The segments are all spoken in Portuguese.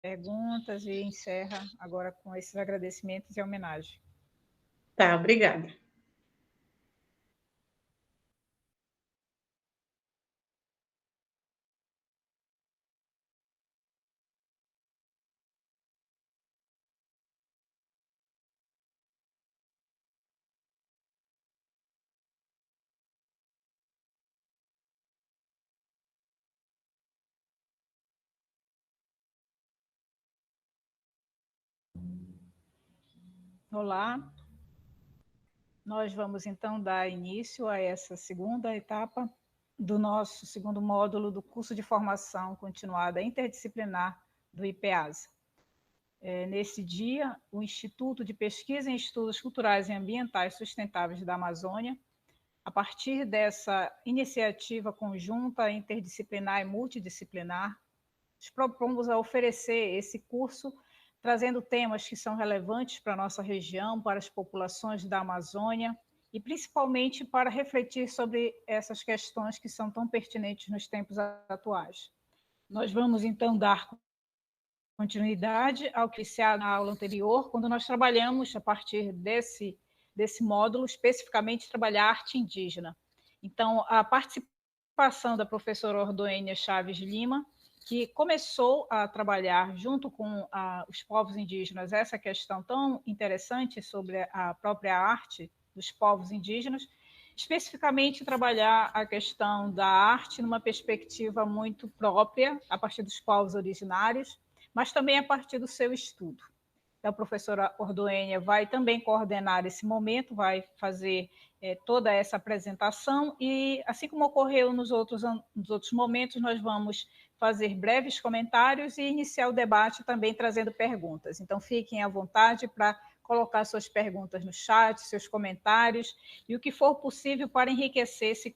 perguntas e encerra agora com esses agradecimentos e homenagem. Tá, obrigada. Olá, nós vamos então dar início a essa segunda etapa do nosso segundo módulo do curso de formação continuada interdisciplinar do IPEASA. Nesse dia, o Instituto de Pesquisa em Estudos Culturais e Ambientais Sustentáveis da Amazônia, a partir dessa iniciativa conjunta, interdisciplinar e multidisciplinar, nos propomos a oferecer esse curso trazendo temas que são relevantes para a nossa região, para as populações da Amazônia, e principalmente para refletir sobre essas questões que são tão pertinentes nos tempos atuais. Nós vamos, então, dar continuidade ao que iniciado na aula anterior, quando nós trabalhamos, a partir desse módulo, especificamente trabalhar arte indígena. Então, a participação da professora Ordoênia Chaves Lima, que começou a trabalhar junto com os povos indígenas essa questão tão interessante sobre a própria arte dos povos indígenas, especificamente trabalhar a questão da arte numa perspectiva muito própria, a partir dos povos originários, mas também a partir do seu estudo. Então, a professora Ordoênia vai também coordenar esse momento, vai fazer toda essa apresentação e, assim como ocorreu nos outros momentos, nós vamos fazer breves comentários e iniciar o debate também trazendo perguntas. Então, fiquem à vontade para colocar suas perguntas no chat, seus comentários e o que for possível para enriquecer esse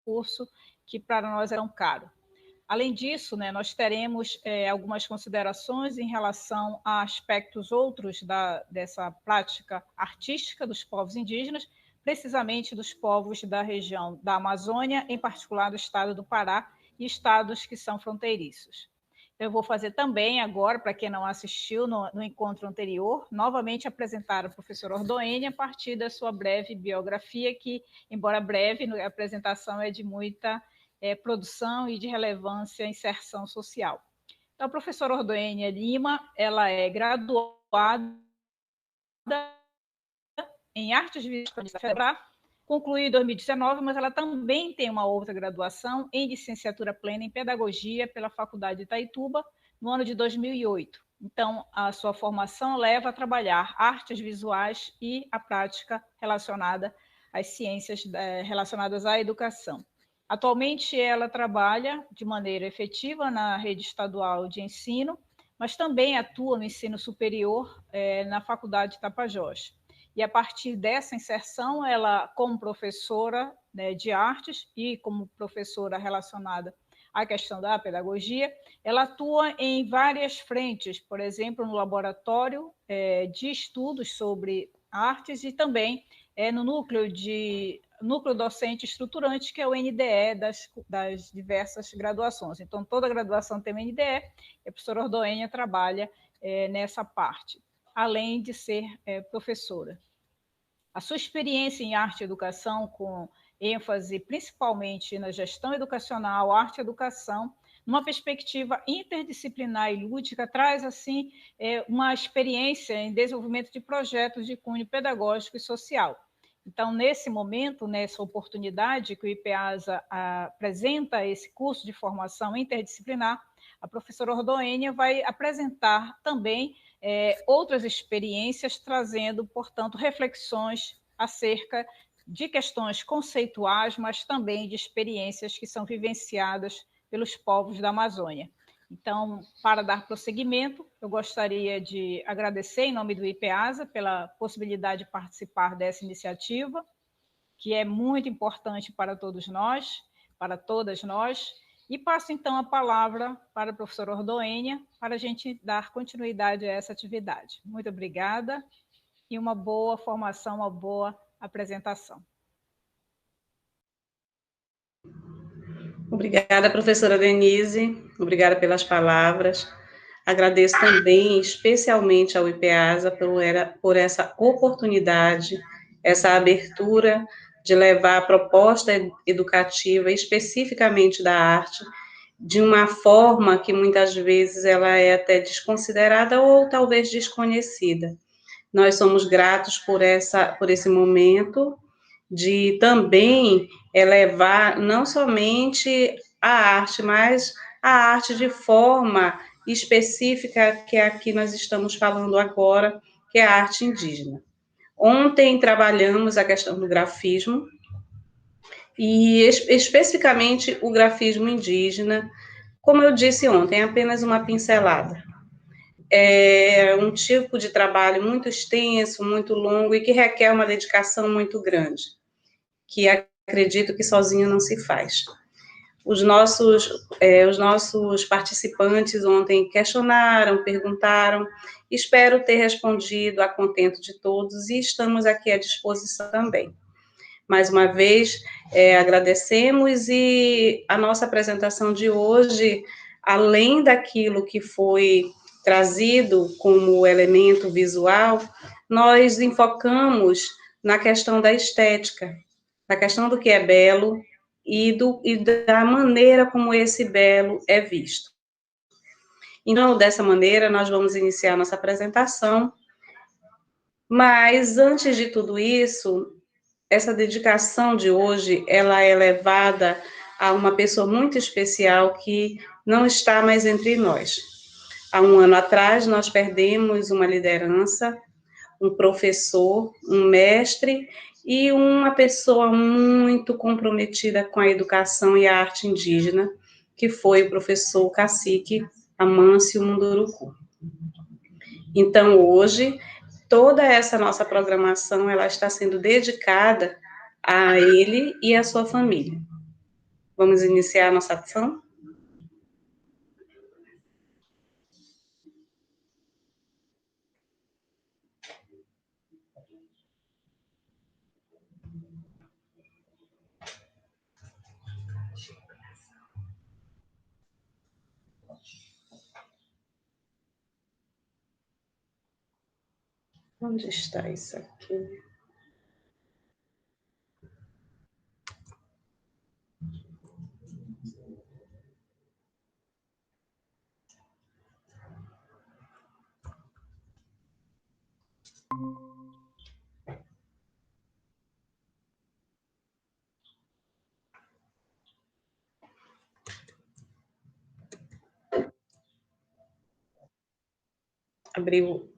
curso que para nós é tão caro. Além disso, nós teremos algumas considerações em relação a aspectos outros dessa prática artística dos povos indígenas, precisamente dos povos da região da Amazônia, em particular do estado do Pará e estados que são fronteiriços. Eu vou fazer também agora, para quem não assistiu no encontro anterior, novamente apresentar a professora Ordoênia a partir da sua breve biografia, que, embora breve, a apresentação é de muita produção e de relevância e inserção social. Então, a professora Ordoênia Lima, ela é graduada em Artes Visuais da FEBRA, concluiu em 2019, mas ela também tem uma outra graduação em licenciatura plena em Pedagogia pela Faculdade de Itaituba, no ano de 2008. Então, a sua formação leva a trabalhar artes visuais e a prática relacionada às ciências relacionadas à educação. Atualmente, ela trabalha de maneira efetiva na rede estadual de ensino, mas também atua no ensino superior na Faculdade de Tapajós. E a partir dessa inserção, ela, como professora de artes e como professora relacionada à questão da pedagogia, ela atua em várias frentes, por exemplo, no laboratório de estudos sobre artes e também no núcleo docente estruturante, que é o NDE das diversas graduações. Então, toda graduação tem um NDE, e a professora Ordoênia trabalha nessa parte, além de ser professora. A sua experiência em arte e educação, com ênfase principalmente na gestão educacional, arte e educação, numa perspectiva interdisciplinar e lúdica, traz, assim, uma experiência em desenvolvimento de projetos de cunho pedagógico e social. Então, nesse momento, nessa oportunidade que o IPEASA apresenta esse curso de formação interdisciplinar, a professora Ordoênia vai apresentar também outras experiências, trazendo, portanto, reflexões acerca de questões conceituais, mas também de experiências que são vivenciadas pelos povos da Amazônia. Então, para dar prosseguimento, eu gostaria de agradecer, em nome do IPEASA, pela possibilidade de participar dessa iniciativa, que é muito importante para todos nós, para todas nós, e passo, então, a palavra para a professora Ordoênia, para a gente dar continuidade a essa atividade. Muito obrigada e uma boa formação, uma boa apresentação. Obrigada, professora Denise, obrigada pelas palavras. Agradeço também, especialmente ao IPEASA, por essa oportunidade, essa abertura de levar a proposta educativa, especificamente da arte, de uma forma que muitas vezes ela é até desconsiderada ou talvez desconhecida. Nós somos gratos por esse momento de também elevar não somente a arte, mas a arte de forma específica, que é a que nós estamos falando agora, que é a arte indígena. Ontem trabalhamos a questão do grafismo, e especificamente o grafismo indígena. Como eu disse ontem, é apenas uma pincelada. É um tipo de trabalho muito extenso, muito longo e que requer uma dedicação muito grande, que acredito que sozinho não se faz. Os nossos participantes ontem questionaram, perguntaram, espero ter respondido a contento de todos e estamos aqui à disposição também. Mais uma vez, agradecemos e a nossa apresentação de hoje, além daquilo que foi trazido como elemento visual, nós enfocamos na questão da estética, na questão do que é belo e da maneira como esse belo é visto. Então, dessa maneira, nós vamos iniciar nossa apresentação, mas antes de tudo isso, essa dedicação de hoje, ela é levada a uma pessoa muito especial que não está mais entre nós. Há um ano atrás, nós perdemos uma liderança, um professor, um mestre e uma pessoa muito comprometida com a educação e a arte indígena, que foi o professor cacique Amâncio Munduruku. Então, hoje, toda essa nossa programação, ela está sendo dedicada a ele e a sua família. Vamos iniciar a nossa ação? Onde está isso aqui? Abriu.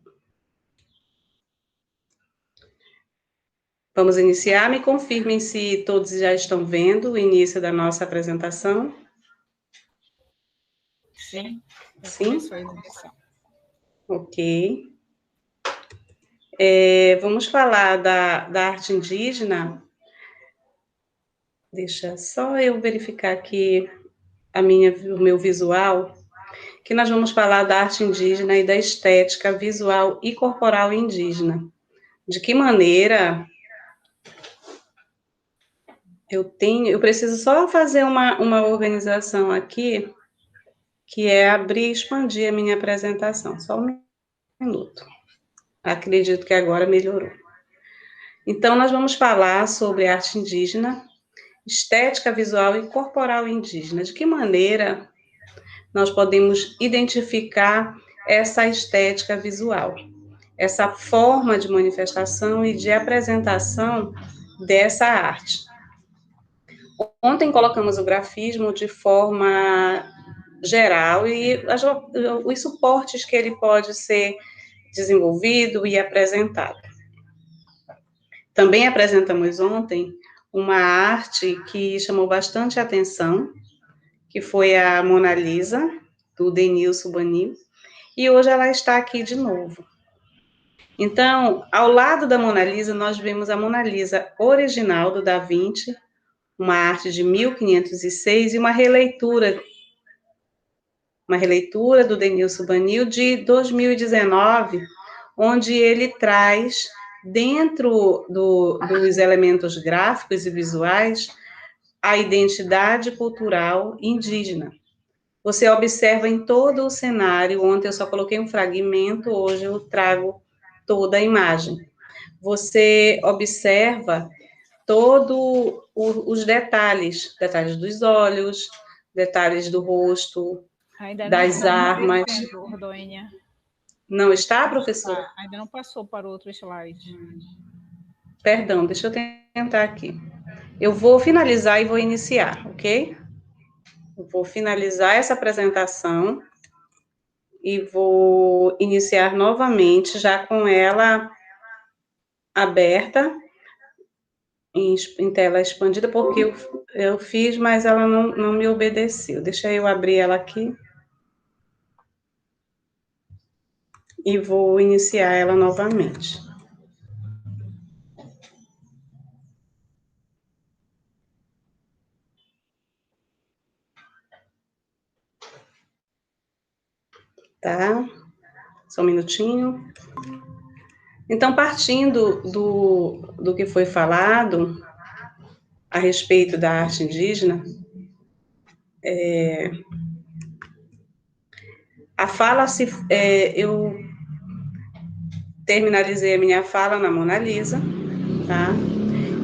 Vamos iniciar. Me confirmem se todos já estão vendo o início da nossa apresentação. Sim. Sim? Ok. Vamos falar da arte indígena. Deixa só eu verificar aqui o meu visual, que nós vamos falar da arte indígena e da estética visual e corporal indígena. De que maneira eu preciso só fazer uma organização aqui, que é abrir e expandir a minha apresentação. Só um minuto. Acredito que agora melhorou. Então, nós vamos falar sobre arte indígena, estética visual e corporal indígena. De que maneira nós podemos identificar essa estética visual, essa forma de manifestação e de apresentação dessa arte. Ontem colocamos o grafismo de forma geral e os suportes que ele pode ser desenvolvido e apresentado. Também apresentamos ontem uma arte que chamou bastante atenção, que foi a Mona Lisa, do Denilson Banil, e hoje ela está aqui de novo. Então, ao lado da Mona Lisa, nós vemos a Mona Lisa original do Da Vinci, uma arte de 1506 e uma releitura do Denilson Banil de 2019, onde ele traz, dentro dos elementos gráficos e visuais, a identidade cultural indígena. Você observa em todo o cenário. Ontem eu só coloquei um fragmento, hoje eu trago toda a imagem. Você observa todos os detalhes, detalhes dos olhos, detalhes do rosto, Ainda não das está armas. aparecendo, Doênia. Não está, Não professora? está, ainda não passou para o outro slide. Perdão, deixa eu tentar aqui. Eu vou finalizar e vou iniciar, ok? Eu vou finalizar essa apresentação e vou iniciar novamente, já com ela aberta, em tela expandida, porque eu fiz, mas ela não me obedeceu. Deixa eu abrir ela aqui e vou iniciar ela novamente. Tá? Só um minutinho. Então, partindo do que foi falado a respeito da arte indígena, eu terminalizei a minha fala na Mona Lisa, tá?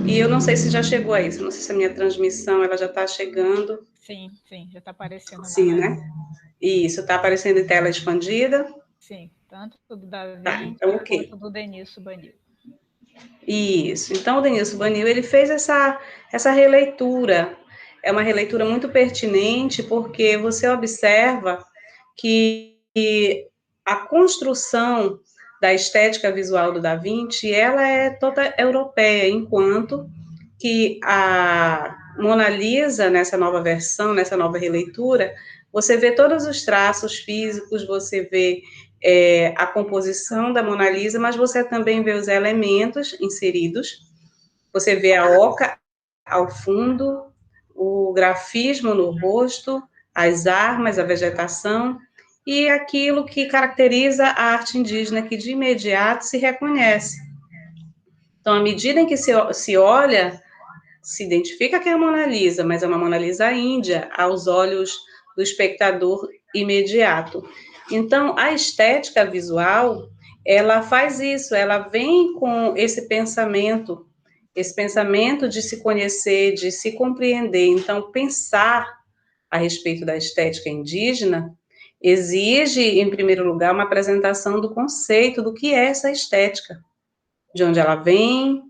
E eu não sei se já chegou a isso, não sei se a minha transmissão ela já está chegando. Sim, já está aparecendo. Sim, né? Isso, está aparecendo em tela expandida? Sim, tanto do Da Tá, Vinci então ok. quanto do Denício Banil. Isso, então o Denilson Banil, ele fez essa releitura, é uma releitura muito pertinente, porque você observa que a construção da estética visual do Da Vinci, ela é toda europeia, enquanto que a Mona Lisa, nessa nova versão, nessa nova releitura, você vê todos os traços físicos, você vê a composição da Mona Lisa, mas você também vê os elementos inseridos, você vê a oca ao fundo, o grafismo no rosto, as armas, a vegetação, e aquilo que caracteriza a arte indígena, que de imediato se reconhece. Então, à medida em que se olha, se identifica que é a Mona Lisa, mas é uma Mona Lisa índia, aos olhos do espectador imediato. Então, a estética visual, ela faz isso, ela vem com esse pensamento de se conhecer, de se compreender. Então, pensar a respeito da estética indígena exige, em primeiro lugar, uma apresentação do conceito do que é essa estética, de onde ela vem,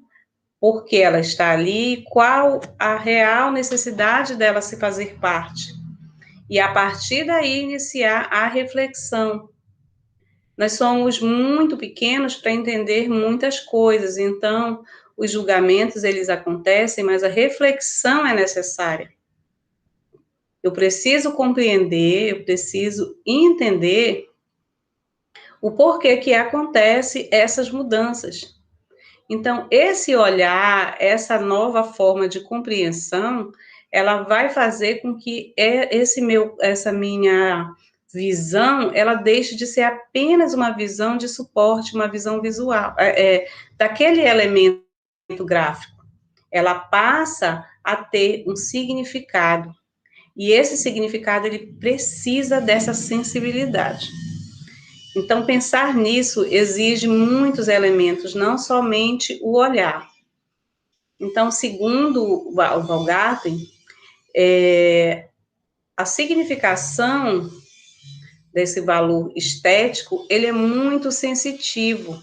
por que ela está ali, qual a real necessidade dela se fazer parte. E a partir daí iniciar a reflexão. Nós somos muito pequenos para entender muitas coisas, então os julgamentos eles acontecem, mas a reflexão é necessária. Eu preciso compreender, eu preciso entender o porquê que acontece essas mudanças. Então, esse olhar, essa nova forma de compreensão, ela vai fazer com que essa minha visão, ela deixe de ser apenas uma visão de suporte, uma visão visual, daquele elemento gráfico. Ela passa a ter um significado. E esse significado, ele precisa dessa sensibilidade. Então, pensar nisso exige muitos elementos, não somente o olhar. Então, segundo o Valgarten, a significação desse valor estético, ele é muito sensitivo.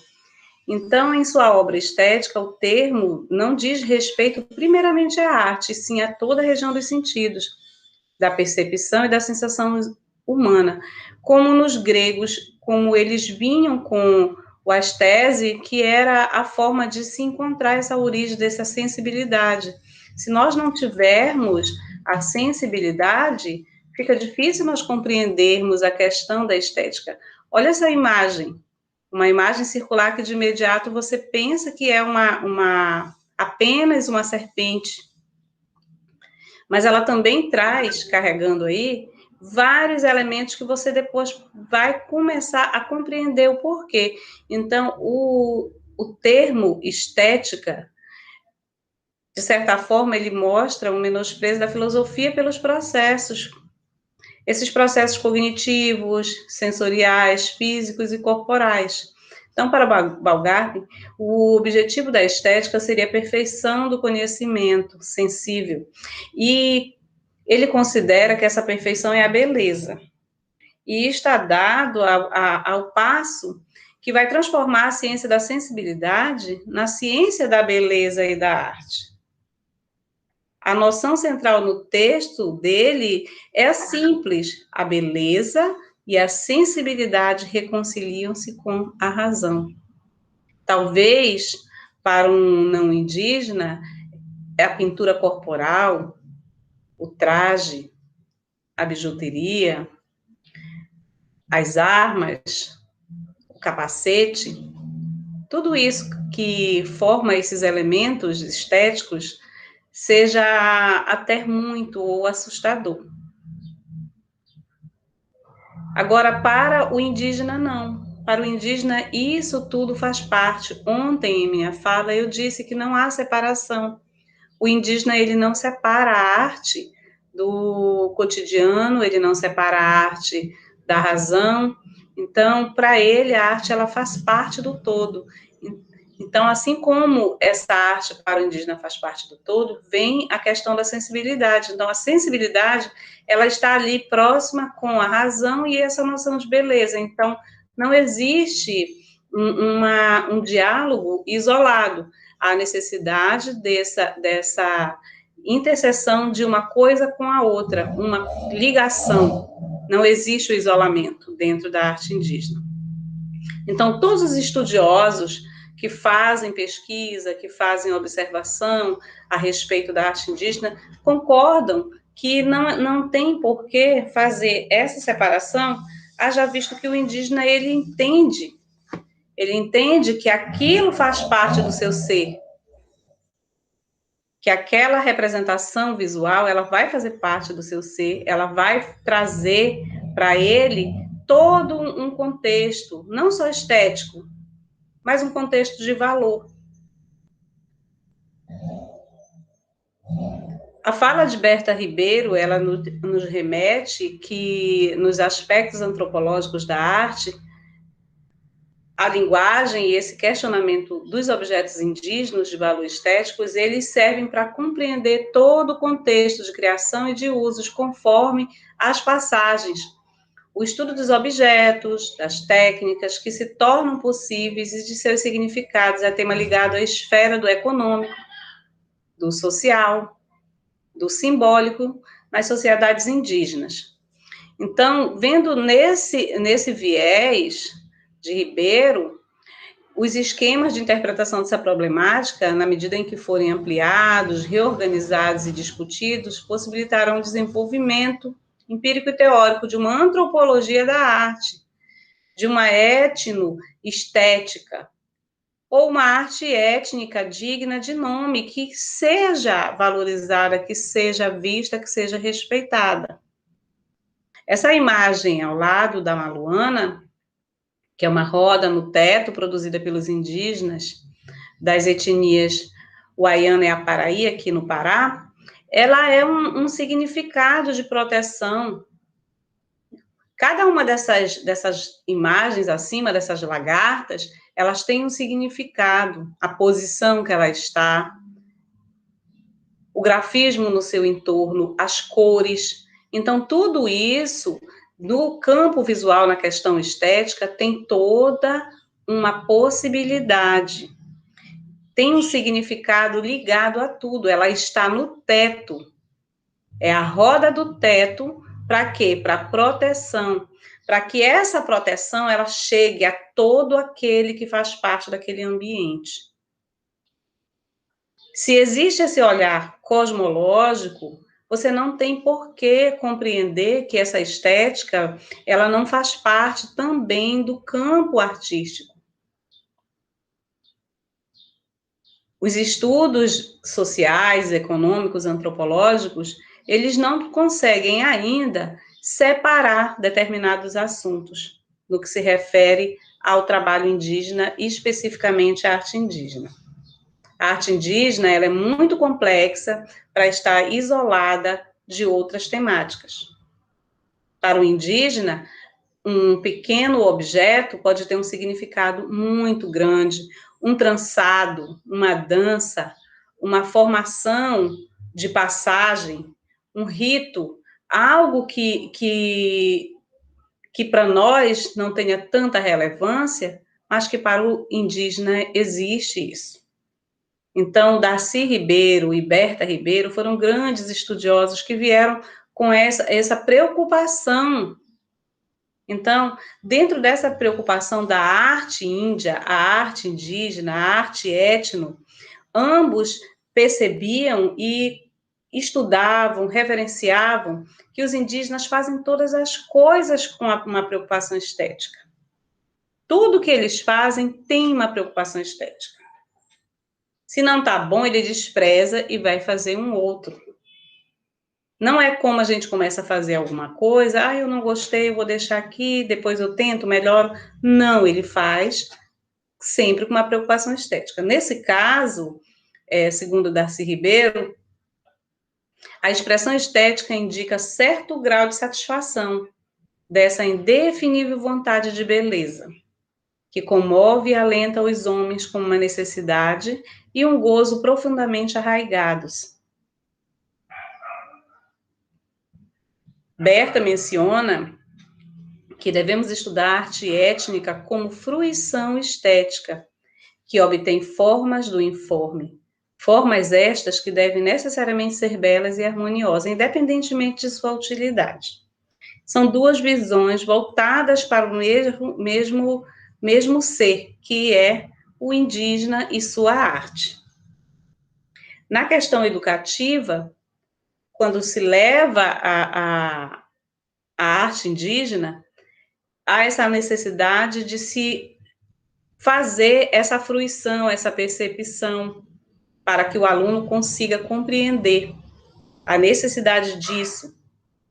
Então, em sua obra estética, o termo não diz respeito primeiramente à arte, sim a toda a região dos sentidos, da percepção e da sensação humana, como nos gregos, como eles vinham com o astese, que era a forma de se encontrar essa origem dessa sensibilidade. Se nós não tivermos a sensibilidade, fica difícil nós compreendermos a questão da estética. Olha essa imagem, uma imagem circular que de imediato você pensa que é apenas uma serpente, mas ela também traz, carregando aí, vários elementos que você depois vai começar a compreender o porquê. Então, o termo estética, de certa forma, ele mostra um menosprezo da filosofia pelos processos. esses processos cognitivos, sensoriais, físicos e corporais. Então, para Baumgarten, o objetivo da estética seria a perfeição do conhecimento sensível. E ele considera que essa perfeição é a beleza. E está dado ao passo que vai transformar a ciência da sensibilidade na ciência da beleza e da arte. A noção central no texto dele é simples: a beleza e a sensibilidade reconciliam-se com a razão. Talvez, para um não indígena, é a pintura corporal, o traje, a bijuteria, as armas, o capacete, tudo isso que forma esses elementos estéticos seja até muito ou assustador. Agora, para o indígena, não. Para o indígena, isso tudo faz parte. Ontem, em minha fala, eu disse que não há separação. O indígena, ele não separa a arte do cotidiano, ele não separa a arte da razão. Então, para ele, a arte, ela faz parte do todo. Então, assim como essa arte para o indígena faz parte do todo, vem a questão da sensibilidade. Então, a sensibilidade, ela está ali próxima com a razão e essa noção de beleza. Então, não existe um diálogo isolado. Há necessidade dessa interseção de uma coisa com a outra, uma ligação. Não existe o isolamento dentro da arte indígena. Então, todos os estudiosos que fazem pesquisa, que fazem observação a respeito da arte indígena, concordam que não tem por que fazer essa separação, haja visto que o indígena, ele entende que aquilo faz parte do seu ser, que aquela representação visual, ela vai fazer parte do seu ser, ela vai trazer para ele todo um contexto, não só estético, mas um contexto de valor. A fala de Berta Ribeiro, ela nos remete que, nos aspectos antropológicos da arte, a linguagem e esse questionamento dos objetos indígenas de valor estéticos, eles servem para compreender todo o contexto de criação e de usos conforme as passagens. O estudo dos objetos, das técnicas que se tornam possíveis e de seus significados é tema ligado à esfera do econômico, do social, do simbólico nas sociedades indígenas. Então, vendo nesse viés de Ribeiro, os esquemas de interpretação dessa problemática, na medida em que forem ampliados, reorganizados e discutidos, possibilitarão o desenvolvimento empírico e teórico de uma antropologia da arte, de uma etnoestética, ou uma arte étnica digna de nome, que seja valorizada, que seja vista, que seja respeitada. Essa imagem ao lado da Maluana, que é uma roda no teto produzida pelos indígenas das etnias Uaiana e Aparaí, aqui no Pará, ela é um significado de proteção. Cada uma dessas imagens acima, dessas lagartas, elas têm um significado, a posição que ela está, o grafismo no seu entorno, as cores. Então, tudo isso, no campo visual, na questão estética, tem toda uma possibilidade. Tem um significado ligado a tudo, ela está no teto. É a roda do teto, para quê? Para proteção. Para que essa proteção, ela chegue a todo aquele que faz parte daquele ambiente. Se existe esse olhar cosmológico, você não tem por que compreender que essa estética, ela não faz parte também do campo artístico. Os estudos sociais, econômicos, antropológicos, eles não conseguem ainda separar determinados assuntos no que se refere ao trabalho indígena e especificamente à arte indígena. A arte indígena, ela é muito complexa para estar isolada de outras temáticas. Para o indígena, um pequeno objeto pode ter um significado muito grande, um trançado, uma dança, uma formação de passagem, um rito, algo que para nós não tenha tanta relevância, mas que para o indígena existe isso. Então, Darcy Ribeiro e Berta Ribeiro foram grandes estudiosos que vieram com essa preocupação. Então, dentro dessa preocupação da arte índia, a arte indígena, a arte étnico, ambos percebiam e estudavam, reverenciavam que os indígenas fazem todas as coisas com uma preocupação estética. Tudo que eles fazem tem uma preocupação estética. Se não está bom, ele despreza e vai fazer um outro. Não é como a gente começa a fazer alguma coisa, eu não gostei, eu vou deixar aqui, depois eu tento, melhoro. Não, ele faz sempre com uma preocupação estética. Nesse caso, segundo Darcy Ribeiro, a expressão estética indica certo grau de satisfação dessa indefinível vontade de beleza, que comove e alenta os homens com uma necessidade e um gozo profundamente arraigados. Berta menciona que devemos estudar arte étnica como fruição estética, que obtém formas do informe. Formas estas que devem necessariamente ser belas e harmoniosas, independentemente de sua utilidade. São duas visões voltadas para o mesmo ser, que é o indígena e sua arte. Na questão educativa, quando se leva a arte indígena, há essa necessidade de se fazer essa fruição, essa percepção, para que o aluno consiga compreender a necessidade disso.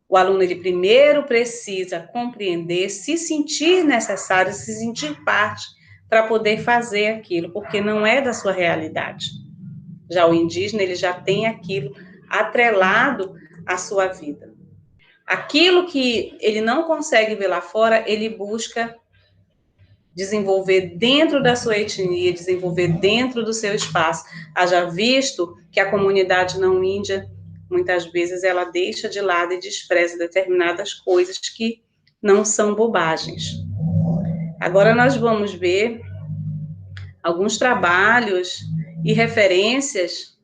O aluno, ele primeiro precisa compreender, se sentir necessário, se sentir parte, para poder fazer aquilo, porque não é da sua realidade. Já o indígena, ele já tem aquilo atrelado à sua vida. Aquilo que ele não consegue ver lá fora, ele busca desenvolver dentro da sua etnia, desenvolver dentro do seu espaço. Haja visto que a comunidade não índia, muitas vezes, ela deixa de lado e despreza determinadas coisas que não são bobagens. Agora nós vamos ver alguns trabalhos e referências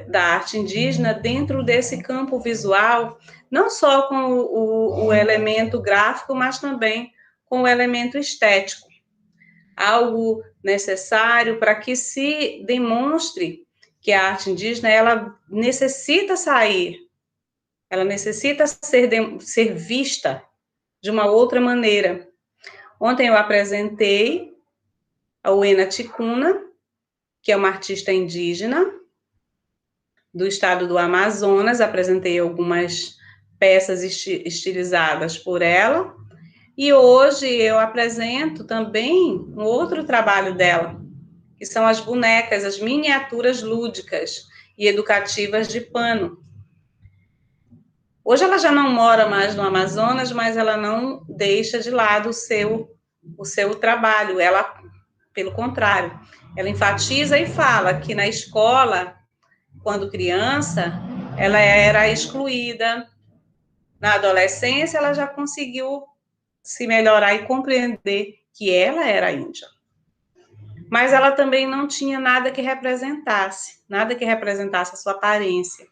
da arte indígena dentro desse campo visual, não só com o elemento gráfico, mas também com o elemento estético. Algo necessário para que se demonstre que a arte indígena, ela necessita sair, ela necessita ser vista de uma outra maneira. Ontem eu apresentei a Uena Ticuna, que é uma artista indígena do estado do Amazonas, apresentei algumas peças estilizadas por ela, e hoje eu apresento também um outro trabalho dela, que são as bonecas, as miniaturas lúdicas e educativas de pano. Hoje ela já não mora mais no Amazonas, mas ela não deixa de lado o seu trabalho. Ela, pelo contrário, ela enfatiza e fala que na escola, quando criança, ela era excluída. Na adolescência, ela já conseguiu se melhorar e compreender que ela era índia. Mas ela também não tinha nada que representasse a sua aparência.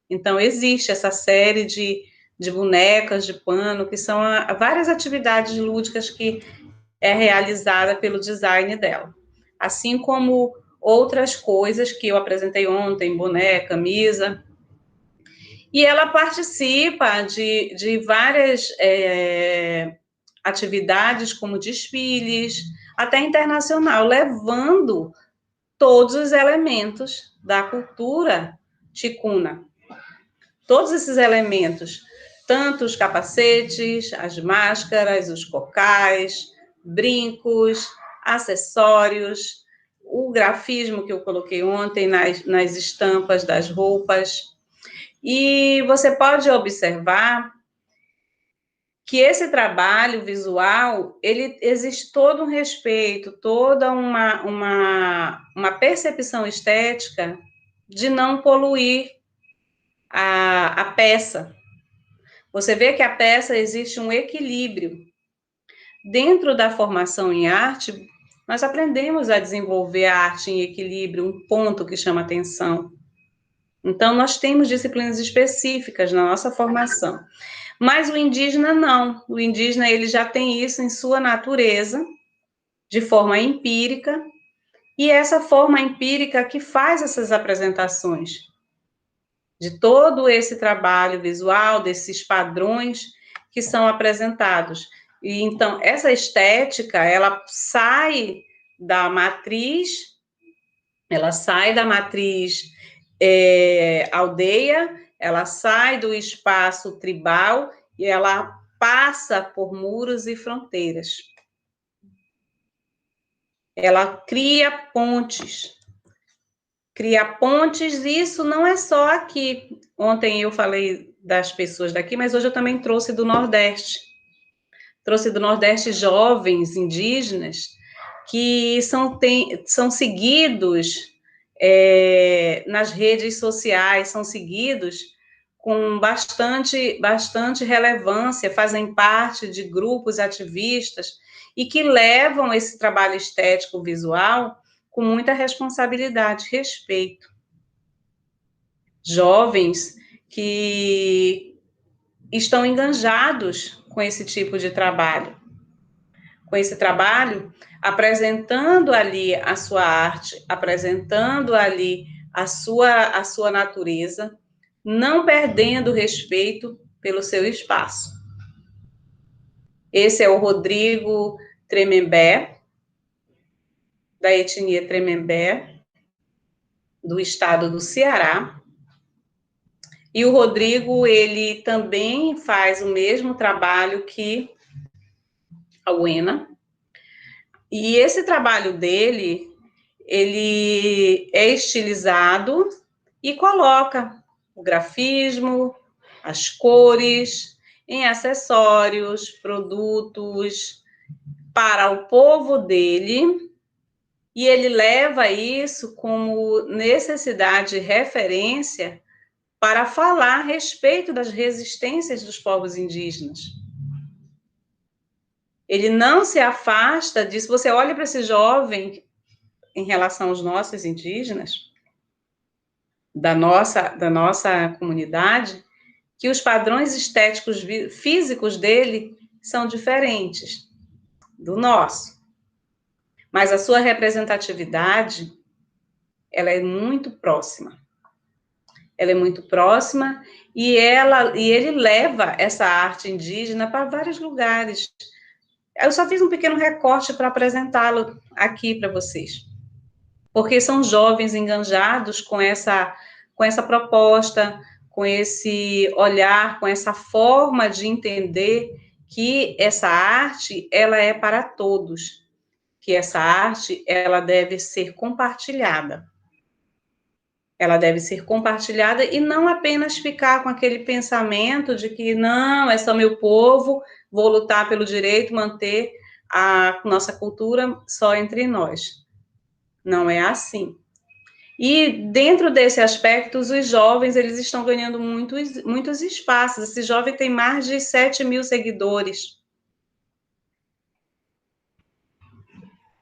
Então, existe essa série de bonecas de pano, que são várias atividades lúdicas que é realizada pelo design dela. Assim como outras coisas que eu apresentei ontem, boneca, misa. E ela participa de várias atividades, como desfiles, até internacional, levando todos os elementos da cultura ticuna. Todos esses elementos, tanto os capacetes, as máscaras, os cocais, brincos, acessórios, o grafismo que eu coloquei ontem nas estampas das roupas. E você pode observar que esse trabalho visual, ele existe todo um respeito, toda uma percepção estética de não poluir a peça. Você vê que a peça existe um equilíbrio. Dentro da formação em arte, nós aprendemos a desenvolver a arte em equilíbrio, um ponto que chama atenção. Então, nós temos disciplinas específicas na nossa formação. Mas o indígena não. O indígena ele já tem isso em sua natureza, de forma empírica, e essa forma empírica que faz essas apresentações de todo esse trabalho visual, desses padrões que são apresentados. E então, essa estética, ela sai da matriz, aldeia, ela sai do espaço tribal e ela passa por muros e fronteiras. Ela cria pontes. E isso não é só aqui. Ontem eu falei das pessoas daqui, mas hoje eu também trouxe do Nordeste. Trouxe do Nordeste jovens indígenas que são seguidos nas redes sociais, são seguidos com bastante relevância, fazem parte de grupos ativistas e que levam esse trabalho estético visual com muita responsabilidade e respeito. Jovens que estão enganjados com esse tipo de trabalho. Com esse trabalho, apresentando ali a sua arte, apresentando ali a sua natureza, não perdendo respeito pelo seu espaço. Esse é o Rodrigo Tremembé, da etnia Tremembé, do estado do Ceará. E o Rodrigo, ele também faz o mesmo trabalho que a Uena. E esse trabalho dele, ele é estilizado e coloca o grafismo, as cores, em acessórios, produtos para o povo dele, e ele leva isso como necessidade e referência para falar a respeito das resistências dos povos indígenas. Ele não se afasta disso. Você olha para esse jovem em relação aos nossos indígenas, da nossa comunidade, que os padrões estéticos físicos dele são diferentes do nosso. Mas a sua representatividade, ela é muito próxima. Ela é muito próxima e ele leva essa arte indígena para vários lugares. Eu só fiz um pequeno recorte para apresentá-lo aqui para vocês, porque são jovens enganjados com essa proposta, com esse olhar, com essa forma de entender que essa arte, ela é para todos, que essa arte, ela deve ser compartilhada. Ela deve ser compartilhada e não apenas ficar com aquele pensamento de que, não, é só meu povo, vou lutar pelo direito, manter a nossa cultura só entre nós. Não é assim. E dentro desse aspecto, os jovens, eles estão ganhando muitos espaços. Esse jovem tem mais de 7.000 seguidores.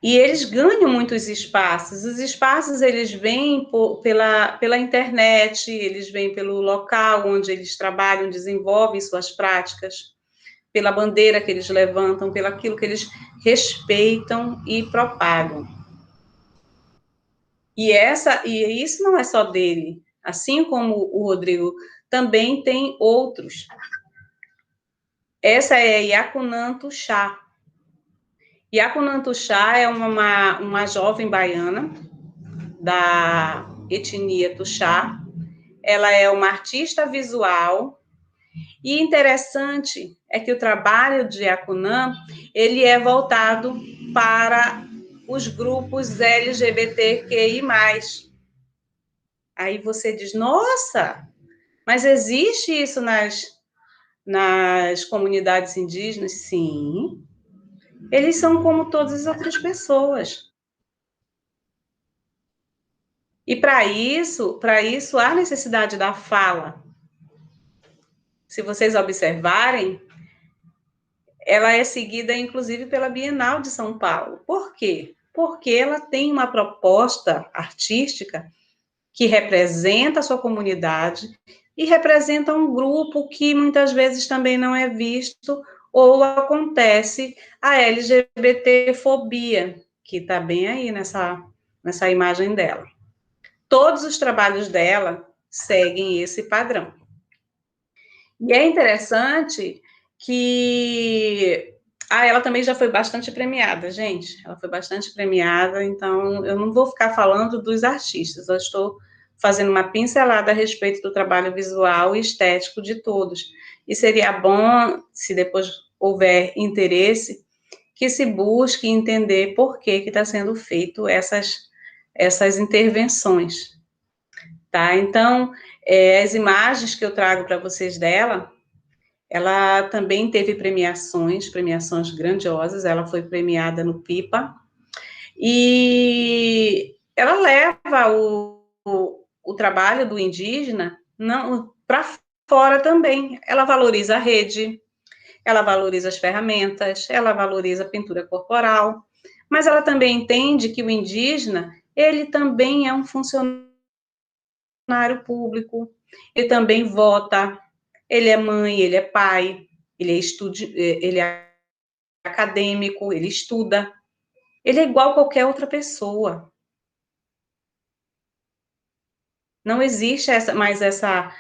E eles ganham muitos espaços. Os espaços, eles vêm pela internet, eles vêm pelo local onde eles trabalham, desenvolvem suas práticas, pela bandeira que eles levantam, pelo aquilo que eles respeitam e propagam. E isso não é só dele. Assim como o Rodrigo, também tem outros. Essa é a Yacunan Tuxá. Yacunan Tuxá é uma jovem baiana da etnia Tuxá. Ela é uma artista visual. E interessante é que o trabalho de Yacunan, ele é voltado para os grupos LGBTQI+. Aí você diz, nossa, mas existe isso nas comunidades indígenas? Sim. Eles são como todas as outras pessoas. E para isso há necessidade da fala. Se vocês observarem, ela é seguida, inclusive, pela Bienal de São Paulo. Por quê? Porque ela tem uma proposta artística que representa a sua comunidade e representa um grupo que muitas vezes também não é visto ou acontece a LGBTfobia, que está bem aí nessa imagem dela. Todos os trabalhos dela seguem esse padrão. E é interessante que ela também já foi bastante premiada, gente. Ela foi bastante premiada, então eu não vou ficar falando dos artistas, eu estou fazendo uma pincelada a respeito do trabalho visual e estético de todos. E seria bom, se depois houver interesse, que se busque entender por que está sendo feito essas intervenções, tá? Então, as imagens que eu trago para vocês dela, ela também teve premiações grandiosas, ela foi premiada no PIPA, e ela leva o trabalho do indígena para fora também. Ela valoriza a rede, ela valoriza as ferramentas, ela valoriza a pintura corporal, mas ela também entende que o indígena, ele também é um funcionário público, ele também vota, ele é mãe, ele é pai, ele é acadêmico, ele estuda, ele é igual a qualquer outra pessoa. Não existe mais essa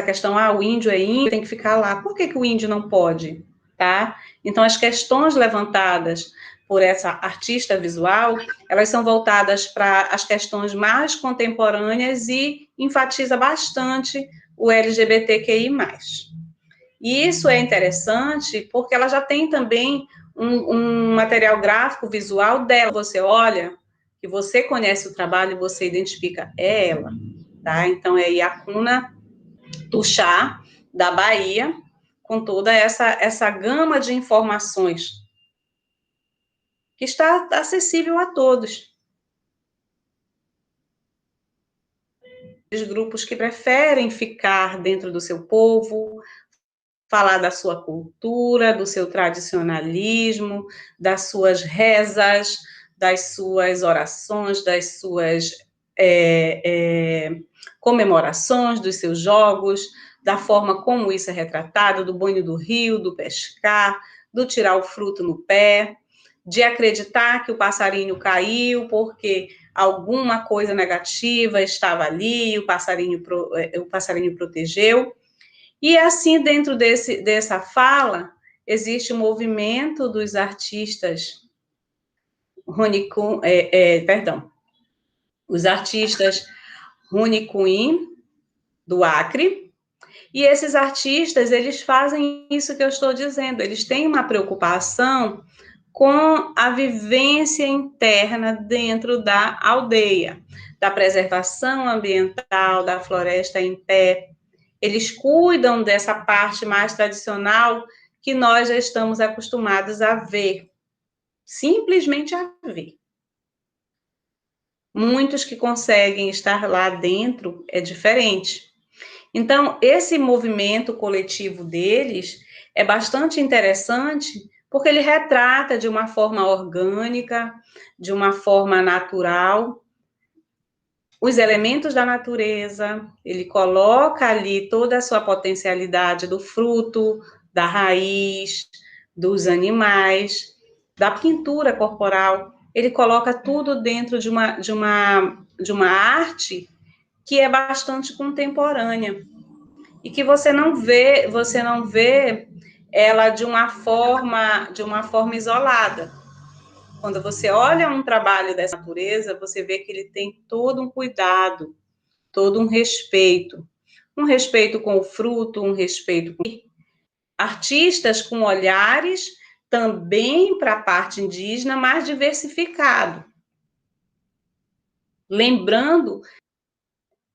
questão, o índio é índio, tem que ficar lá. Por que o índio não pode? Tá? Então, as questões levantadas por essa artista visual, elas são voltadas para as questões mais contemporâneas e enfatiza bastante o LGBTQI+. E isso é interessante porque ela já tem também um material gráfico visual dela. Você olha, que você conhece o trabalho, você identifica, é ela, tá? Então, é Iacuna Tuxá, da Bahia, com toda essa gama de informações que está acessível a todos. Os grupos que preferem ficar dentro do seu povo, falar da sua cultura, do seu tradicionalismo, das suas rezas, das suas orações, das suas comemorações, dos seus jogos, da forma como isso é retratado, do banho do rio, do pescar, do tirar o fruto no pé, de acreditar que o passarinho caiu porque alguma coisa negativa estava ali, o passarinho protegeu. E assim, dentro dessa fala, existe o movimento dos artistas os artistas Runicuim, do Acre, e esses artistas, eles fazem isso que eu estou dizendo, eles têm uma preocupação com a vivência interna dentro da aldeia, da preservação ambiental, da floresta em pé. Eles cuidam dessa parte mais tradicional que nós já estamos acostumados a ver, simplesmente a ver. Muitos que conseguem estar lá dentro é diferente. Então, esse movimento coletivo deles é bastante interessante, porque ele retrata de uma forma orgânica, de uma forma natural, os elementos da natureza, ele coloca ali toda a sua potencialidade do fruto, da raiz, dos animais, da pintura corporal, ele coloca tudo dentro de uma arte que é bastante contemporânea e que você não vê ela de uma forma isolada. Quando você olha um trabalho dessa natureza, você vê que ele tem todo um cuidado, todo um respeito com o fruto, um respeito com artistas com olhares também para a parte indígena, mais diversificado. Lembrando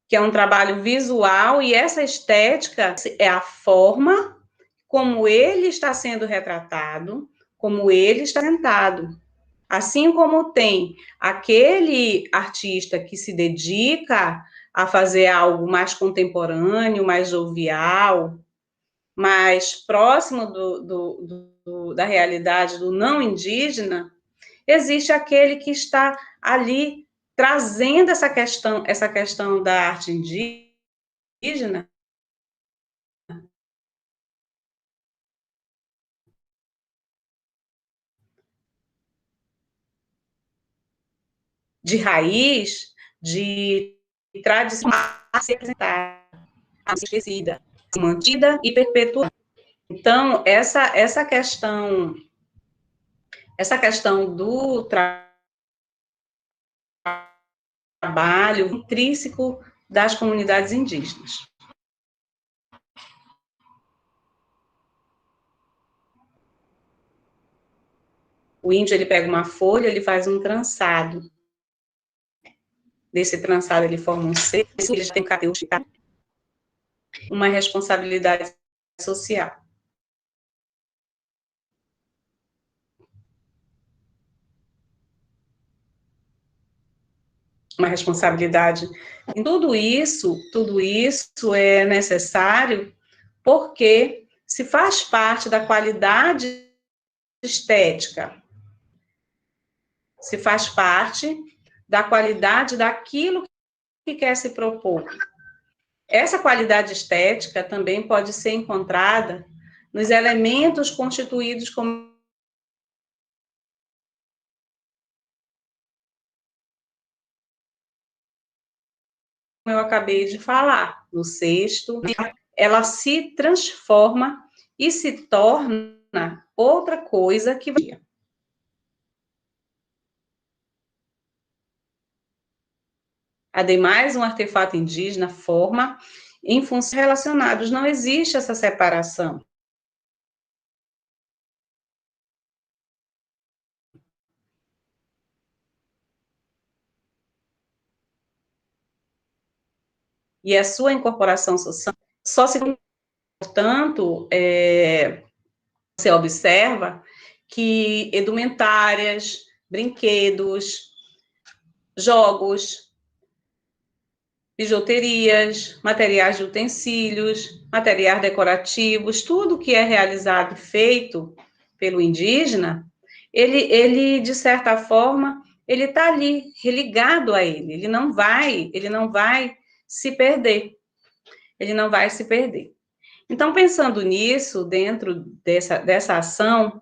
que é um trabalho visual e essa estética é a forma como ele está sendo retratado, como ele está sentado. Assim como tem aquele artista que se dedica a fazer algo mais contemporâneo, mais jovial, mais próximo da realidade do não indígena, existe aquele que está ali trazendo essa questão da arte indígena de raiz, de tradição a ser apresentada, a ser esquecida, mantida e perpetuada. Então, essa questão do trabalho intrínseco das comunidades indígenas. O índio, ele pega uma folha, ele faz um trançado. Desse trançado, ele forma um ser, ele tem uma responsabilidade social. Uma responsabilidade. E tudo isso é necessário porque se faz parte da qualidade estética, se faz parte da qualidade daquilo que quer se propor. Essa qualidade estética também pode ser encontrada nos elementos constituídos como eu acabei de falar, no cesto, ela se transforma e se torna outra coisa que vai. Ademais, um artefato indígena forma em funções relacionadas, não existe essa separação. E a sua incorporação social só se, portanto, você observa que edumentárias, brinquedos, jogos, bijuterias, materiais de utensílios, materiais decorativos, tudo que é realizado e feito pelo indígena, de certa forma, ele está ali, religado a ele, ele não vai se perder, ele não vai se perder. Então, pensando nisso, dentro dessa ação,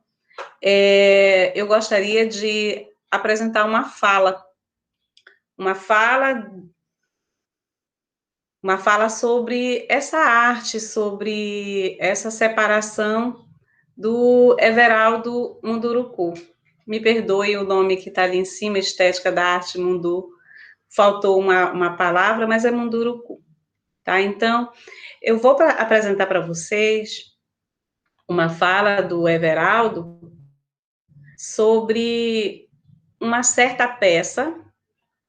eu gostaria de apresentar uma fala sobre essa arte, sobre essa separação do Everaldo Munduruku. Me perdoe o nome que está ali em cima, Estética da Arte Mundu, faltou uma palavra, mas é Munduruku. Tá? Então, eu vou apresentar para vocês uma fala do Everaldo sobre uma certa peça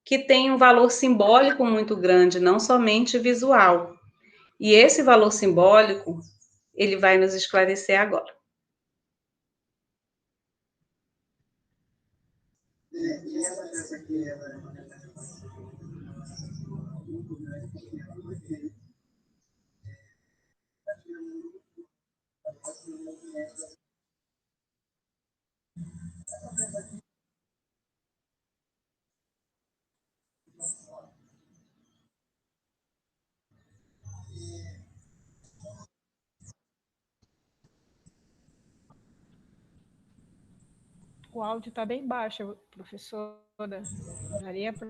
que tem um valor simbólico muito grande, não somente visual. E esse valor simbólico, ele vai nos esclarecer agora. O áudio está bem baixo, professora. Daria para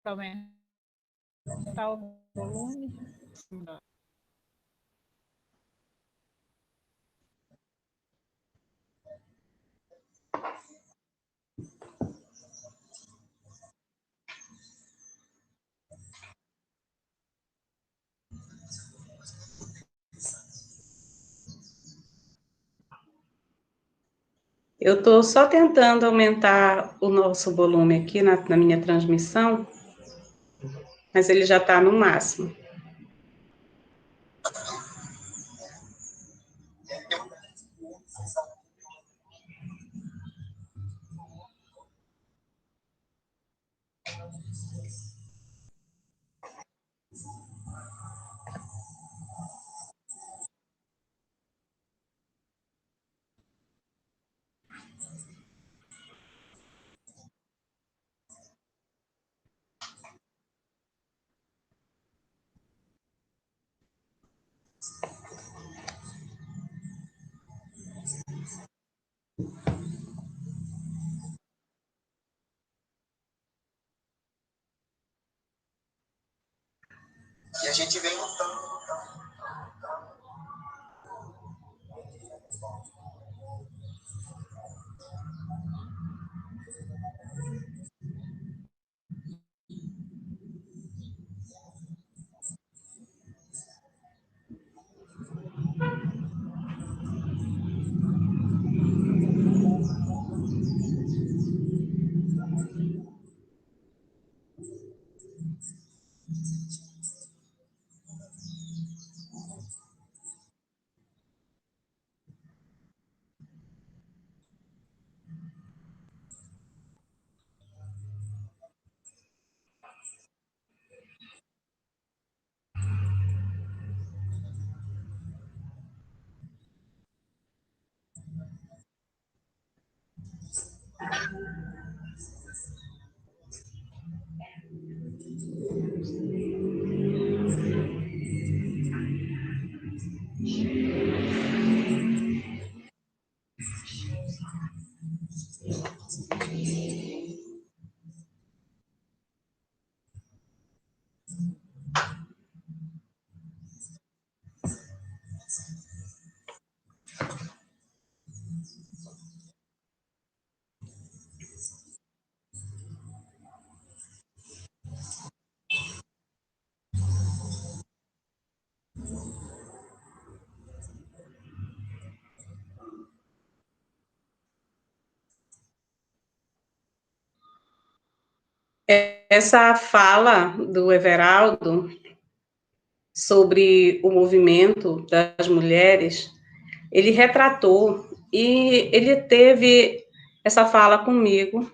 aumentar o volume? Eu estou só tentando aumentar o nosso volume aqui na minha transmissão, mas ele já está no máximo. E a gente vem lutando. Essa fala do Everaldo sobre o movimento das mulheres, ele retratou e ele teve essa fala comigo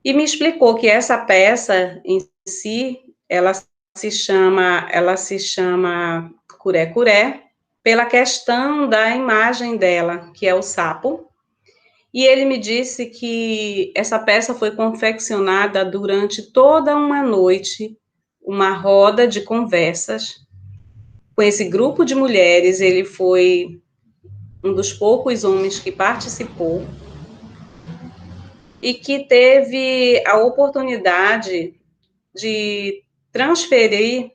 e me explicou que essa peça em si, ela se chama Curé Curé, pela questão da imagem dela, que é o sapo. E ele me disse que essa peça foi confeccionada durante toda uma noite, uma roda de conversas com esse grupo de mulheres. Ele foi um dos poucos homens que participou e que teve a oportunidade de transferir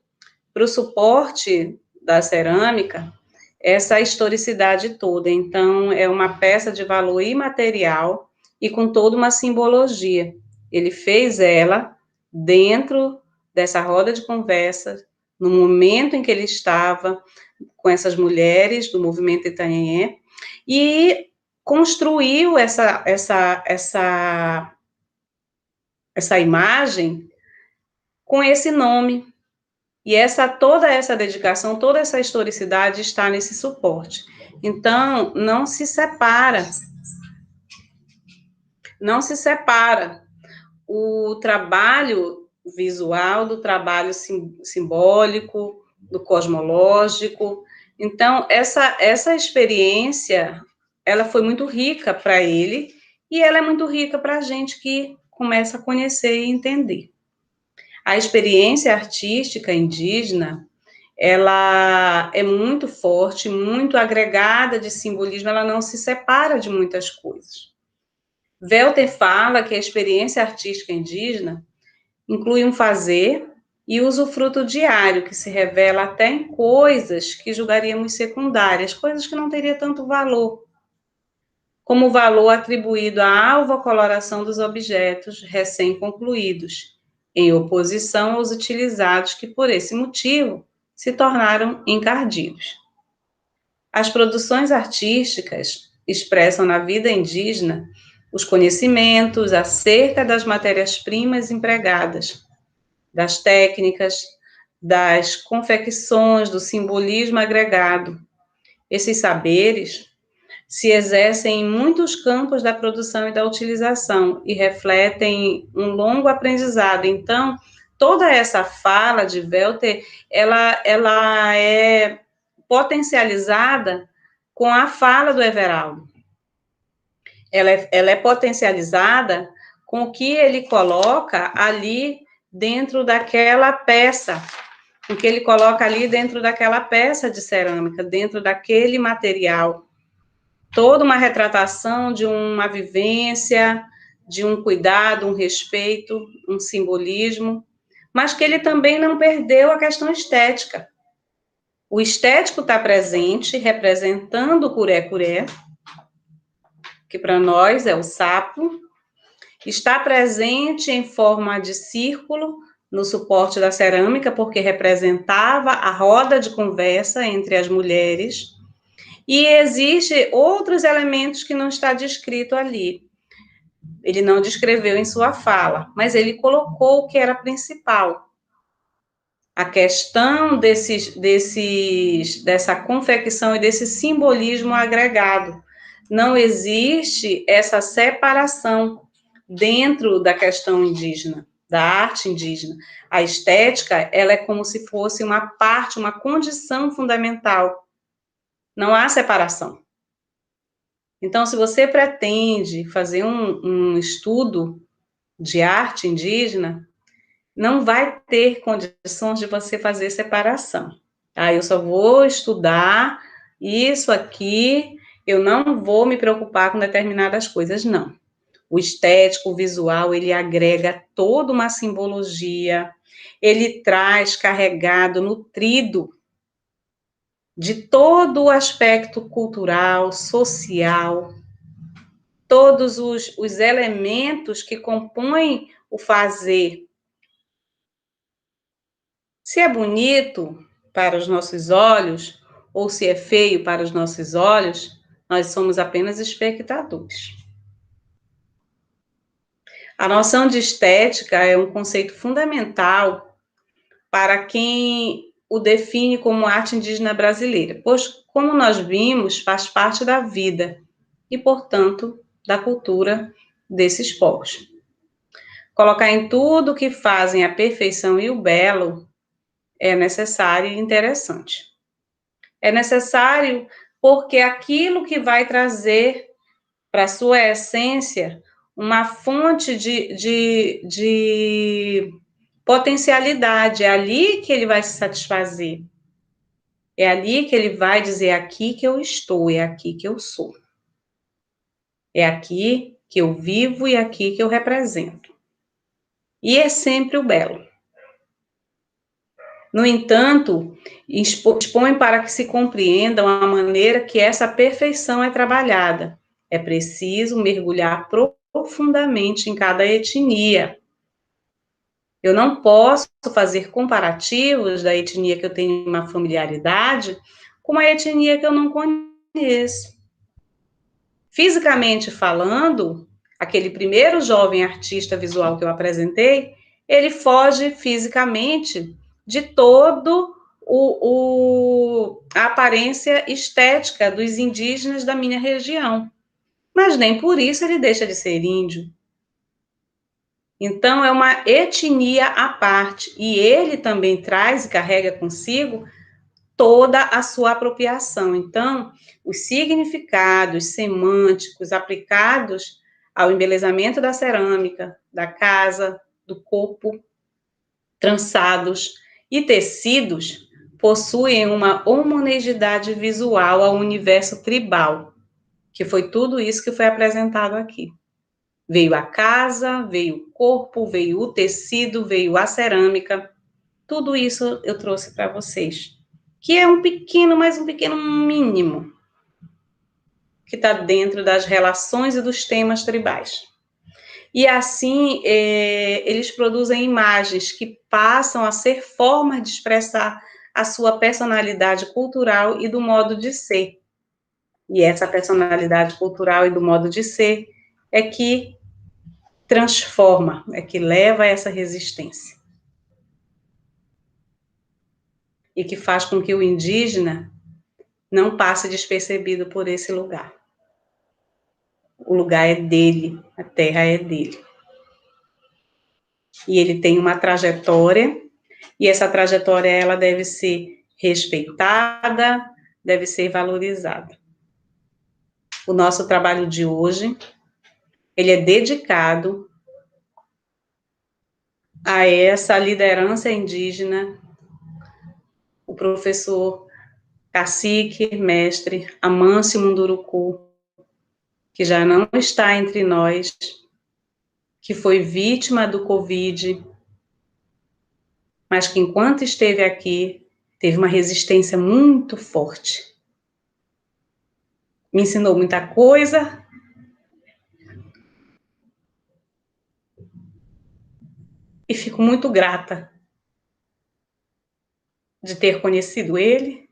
para o suporte da cerâmica essa historicidade toda. Então, é uma peça de valor imaterial e com toda uma simbologia. Ele fez ela dentro dessa roda de conversa, no momento em que ele estava com essas mulheres do movimento Itanhé, e construiu essa imagem com esse nome. E toda essa dedicação, toda essa historicidade está nesse suporte. Então, não se separa o trabalho visual do trabalho simbólico, do cosmológico. Então, essa experiência, ela foi muito rica para ele, e ela é muito rica para a gente que começa a conhecer e entender. A experiência artística indígena, ela é muito forte, muito agregada de simbolismo, ela não se separa de muitas coisas. Welter fala que a experiência artística indígena inclui um fazer e usufruto diário, que se revela até em coisas que julgaríamos secundárias, coisas que não teriam tanto valor, como o valor atribuído à alva coloração dos objetos recém-concluídos, em oposição aos utilizados que, por esse motivo, se tornaram encardidos. As produções artísticas expressam na vida indígena os conhecimentos acerca das matérias-primas empregadas, das técnicas, das confecções, do simbolismo agregado. Esses saberes se exercem em muitos campos da produção e da utilização e refletem um longo aprendizado. Então, toda essa fala de Welter, ela é potencializada com a fala do Everaldo. Ela é potencializada com o que ele coloca ali dentro daquela peça, o que ele coloca ali dentro daquela peça de cerâmica, dentro daquele material. Toda uma retratação de uma vivência, de um cuidado, um respeito, um simbolismo, mas que ele também não perdeu a questão estética. O estético está presente, representando o curé-curé, que para nós é o sapo, está presente em forma de círculo no suporte da cerâmica, porque representava a roda de conversa entre as mulheres, e existem outros elementos que não está descrito ali. Ele não descreveu em sua fala, mas ele colocou o que era principal. A questão dessa confecção e desse simbolismo agregado. Não existe essa separação dentro da questão indígena, da arte indígena. A estética, ela é como se fosse uma parte, uma condição fundamental. Não há separação. Então, se você pretende fazer um estudo de arte indígena, não vai ter condições de você fazer separação. Ah, eu só vou estudar isso aqui, eu não vou me preocupar com determinadas coisas, não. O estético, o visual, ele agrega toda uma simbologia, ele traz carregado, nutrido de todo o aspecto cultural, social, todos os elementos que compõem o fazer. Se é bonito para os nossos olhos, ou se é feio para os nossos olhos, nós somos apenas espectadores. A noção de estética é um conceito fundamental para quem o define como arte indígena brasileira, pois, como nós vimos, faz parte da vida e, portanto, da cultura desses povos. Colocar em tudo que fazem a perfeição e o belo é necessário e interessante. É necessário porque aquilo que vai trazer para a sua essência uma fonte de potencialidade, é ali que ele vai se satisfazer. É ali que ele vai dizer, é aqui que eu estou, é aqui que eu sou. É aqui que eu vivo e é aqui que eu represento. E é sempre o belo. No entanto, expõe para que se compreendam a maneira que essa perfeição é trabalhada. É preciso mergulhar profundamente em cada etnia. Eu não posso fazer comparativos da etnia que eu tenho uma familiaridade com uma etnia que eu não conheço. Fisicamente falando, aquele primeiro jovem artista visual que eu apresentei, ele foge fisicamente de todo a aparência estética dos indígenas da minha região. Mas nem por isso ele deixa de ser índio. Então, é uma etnia à parte, e ele também traz e carrega consigo toda a sua apropriação. Então, os significados semânticos aplicados ao embelezamento da cerâmica, da casa, do corpo, trançados e tecidos, possuem uma homogeneidade visual ao universo tribal, que foi tudo isso que foi apresentado aqui. Veio a casa, veio o corpo, veio o tecido, veio a cerâmica. Tudo isso eu trouxe para vocês. Que é um pequeno, mas um pequeno mínimo, que está dentro das relações e dos temas tribais. E assim, eles produzem imagens que passam a ser formas de expressar a sua personalidade cultural e do modo de ser. E essa personalidade cultural e do modo de ser é que transforma, é que leva a essa resistência. E que faz com que o indígena não passe despercebido por esse lugar. O lugar é dele, a terra é dele. E ele tem uma trajetória, e essa trajetória ela deve ser respeitada, deve ser valorizada. O nosso trabalho de hoje, ele é dedicado a essa liderança indígena, o professor cacique, mestre Amâncio Munduruku, que já não está entre nós, que foi vítima do Covid, mas que enquanto esteve aqui, teve uma resistência muito forte. Me ensinou muita coisa. E fico muito grata de ter conhecido ele,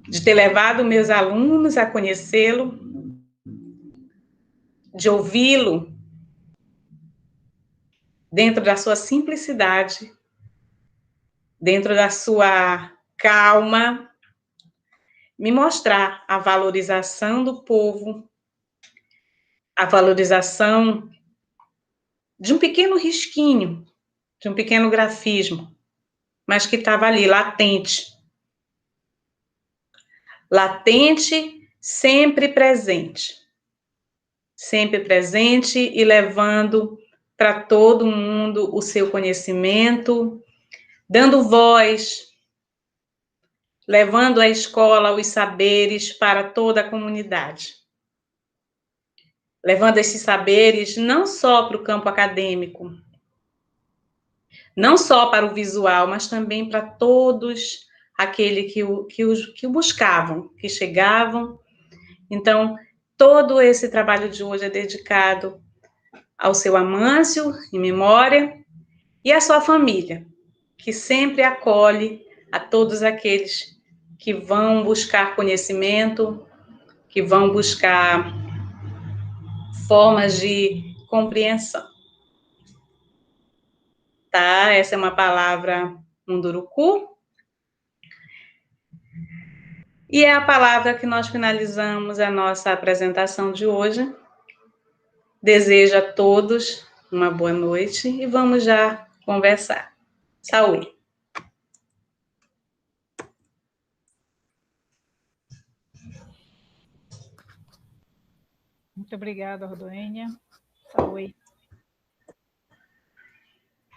de ter levado meus alunos a conhecê-lo, de ouvi-lo dentro da sua simplicidade, dentro da sua calma, me mostrar a valorização do povo, a valorização de um pequeno risquinho, de um pequeno grafismo, mas que estava ali, latente. Latente, sempre presente e levando para todo mundo o seu conhecimento, dando voz, levando a escola os saberes para toda a comunidade. Levando esses saberes não só para o campo acadêmico, não só para o visual, mas também para todos aqueles que o buscavam, que chegavam. Então, todo esse trabalho de hoje é dedicado ao seu Amâncio, em memória, e à sua família, que sempre acolhe a todos aqueles que vão buscar conhecimento, que vão buscar formas de compreensão. Tá? Essa é uma palavra munduruku. E é a palavra que nós finalizamos a nossa apresentação de hoje. Desejo a todos uma boa noite e vamos já conversar. Saúde. Muito obrigada, Rodoênia. Saúde.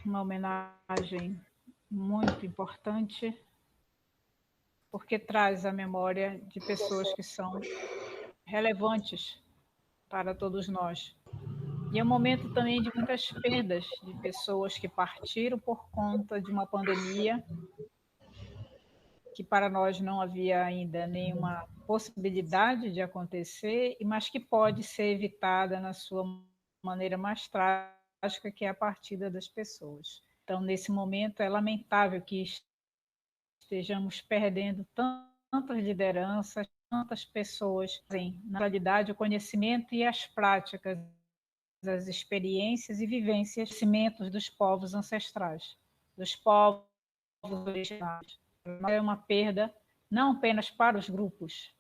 Uma homenagem muito importante, porque traz a memória de pessoas que são relevantes para todos nós. E é um momento também de muitas perdas de pessoas que partiram por conta de uma pandemia que para nós não havia ainda nenhuma possibilidade de acontecer, mas que pode ser evitada na sua maneira mais trágica, que é a partida das pessoas. Então, nesse momento, é lamentável que estejamos perdendo tantas lideranças, tantas pessoas, na realidade, o conhecimento e as práticas, as experiências e vivências, conhecimentos dos povos ancestrais, dos povos originários. É uma perda não apenas para os grupos,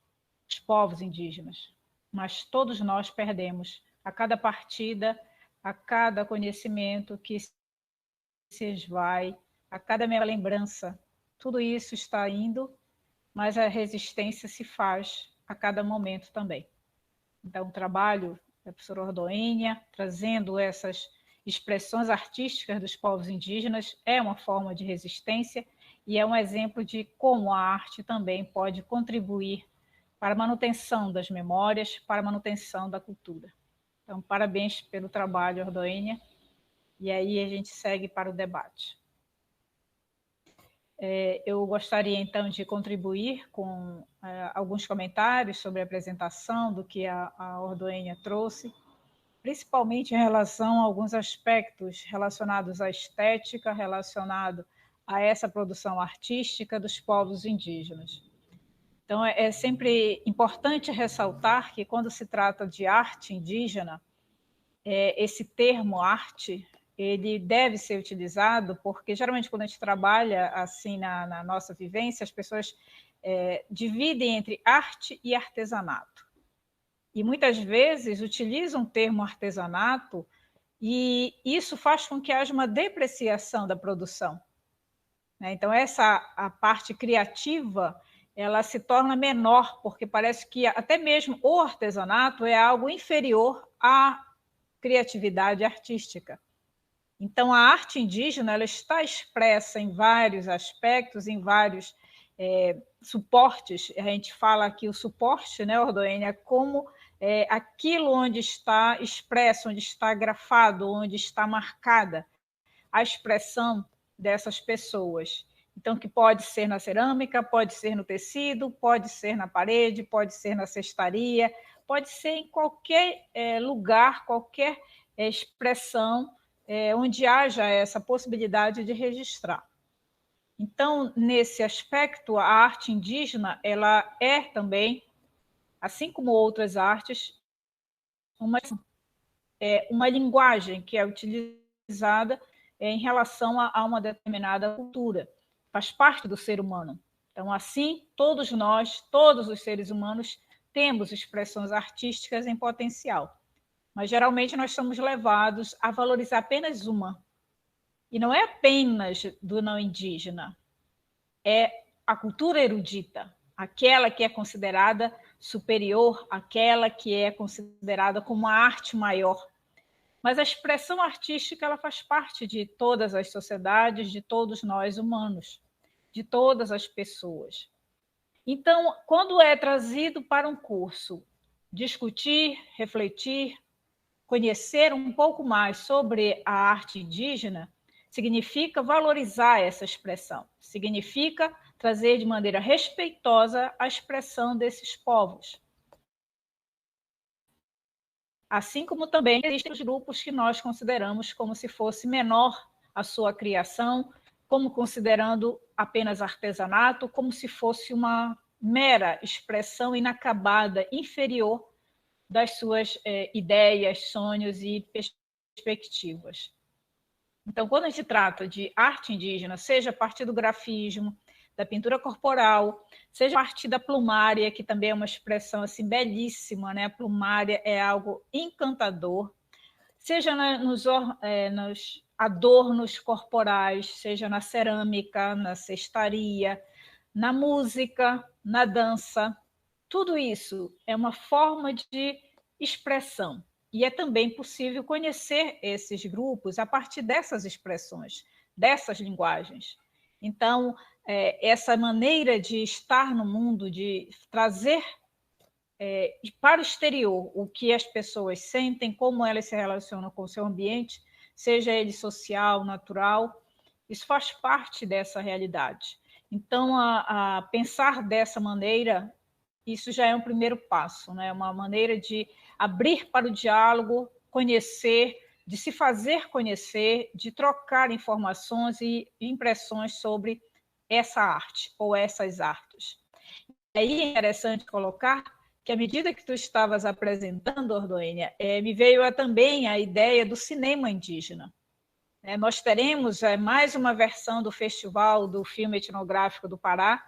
os povos indígenas, mas todos nós perdemos a cada partida, a cada conhecimento que se esvai, a cada minha lembrança. Tudo isso está indo, mas a resistência se faz a cada momento também. Então, o trabalho da professora Ordoênia, trazendo essas expressões artísticas dos povos indígenas, é uma forma de resistência e é um exemplo de como a arte também pode contribuir para a manutenção das memórias, para a manutenção da cultura. Então, parabéns pelo trabalho, Ordoênia, e aí a gente segue para o debate. Eu gostaria, então, de contribuir com alguns comentários sobre a apresentação do que a Ordoênia trouxe, principalmente em relação a alguns aspectos relacionados à estética, relacionado a essa produção artística dos povos indígenas. Então, é sempre importante ressaltar que, quando se trata de arte indígena, esse termo arte, ele deve ser utilizado, porque geralmente quando a gente trabalha assim na nossa vivência, as pessoas dividem entre arte e artesanato. E muitas vezes utilizam o termo artesanato e isso faz com que haja uma depreciação da produção. Então, a parte criativa, ela se torna menor, porque parece que até mesmo o artesanato é algo inferior à criatividade artística. Então, a arte indígena ela está expressa em vários aspectos, em vários suportes. A gente fala aqui o suporte, né, Ordoênia, como aquilo onde está expresso, onde está grafado, onde está marcada a expressão dessas pessoas. Então, que pode ser na cerâmica, pode ser no tecido, pode ser na parede, pode ser na cestaria, pode ser em qualquer lugar, qualquer expressão onde haja essa possibilidade de registrar. Então, nesse aspecto, a arte indígena ela é também, assim como outras artes, uma linguagem que é utilizada em relação a uma determinada cultura. Faz parte do ser humano. Então, assim, todos nós, todos os seres humanos, temos expressões artísticas em potencial. Mas, geralmente, nós somos levados a valorizar apenas uma. E não é apenas do não indígena. É a cultura erudita, aquela que é considerada superior, aquela que é considerada como a arte maior. Mas a expressão artística ela faz parte de todas as sociedades, de todos nós humanos, de todas as pessoas. Então, quando é trazido para um curso, discutir, refletir, conhecer um pouco mais sobre a arte indígena, significa valorizar essa expressão, significa trazer de maneira respeitosa a expressão desses povos. Assim como também existem os grupos que nós consideramos como se fosse menor a sua criação, como considerando apenas artesanato, como se fosse uma mera expressão inacabada, inferior das suas ideias, sonhos e perspectivas. Então, quando a gente trata de arte indígena, seja a partir do grafismo, da pintura corporal, seja a partir da plumária, que também é uma expressão assim, belíssima, né? A plumária é algo encantador, seja nos adornos corporais, seja na cerâmica, na cestaria, na música, na dança, tudo isso é uma forma de expressão. E é também possível conhecer esses grupos a partir dessas expressões, dessas linguagens. Então, essa maneira de estar no mundo, de trazer para o exterior o que as pessoas sentem, como elas se relacionam com o seu ambiente, seja ele social, natural, isso faz parte dessa realidade. Então, a pensar dessa maneira, isso já é um primeiro passo, né? Uma maneira de abrir para o diálogo, conhecer, de se fazer conhecer, de trocar informações e impressões sobre essa arte ou essas artes. E aí é interessante colocar que, à medida que tu estavas apresentando, Ordoênia, me veio também a ideia do cinema indígena. Nós teremos mais uma versão do Festival do Filme Etnográfico do Pará,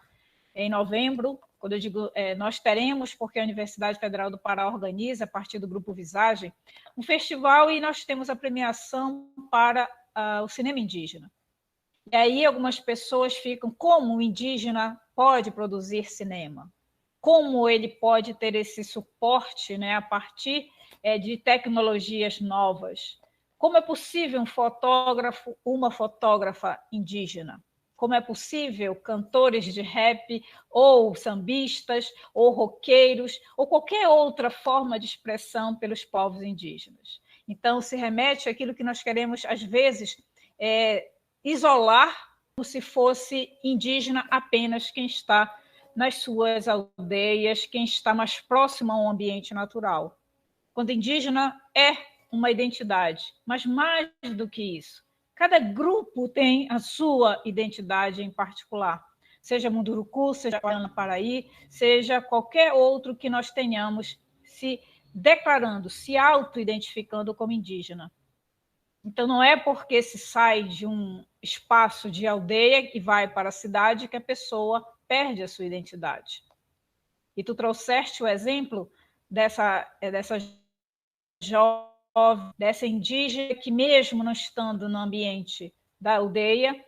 em novembro. Quando eu digo nós teremos, porque a Universidade Federal do Pará organiza, a partir do Grupo Visagem, um festival e nós temos a premiação para o cinema indígena. E aí algumas pessoas ficam, como o indígena pode produzir cinema? Como ele pode ter esse suporte, né, a partir de tecnologias novas? Como é possível um fotógrafo, uma fotógrafa indígena? Como é possível cantores de rap, ou sambistas, ou roqueiros, ou qualquer outra forma de expressão pelos povos indígenas? Então, se remete àquilo que nós queremos, às vezes, isolar como se fosse indígena apenas quem está nas suas aldeias, quem está mais próximo a um ambiente natural. Quando indígena é uma identidade, mas mais do que isso, cada grupo tem a sua identidade em particular, seja Munduruku, seja Paraí, seja qualquer outro que nós tenhamos se declarando, se auto-identificando como indígena. Então, não é porque se sai de um espaço de aldeia e vai para a cidade que a pessoa perde a sua identidade. E tu trouxeste o exemplo dessa jovem, dessa indígena que, mesmo não estando no ambiente da aldeia,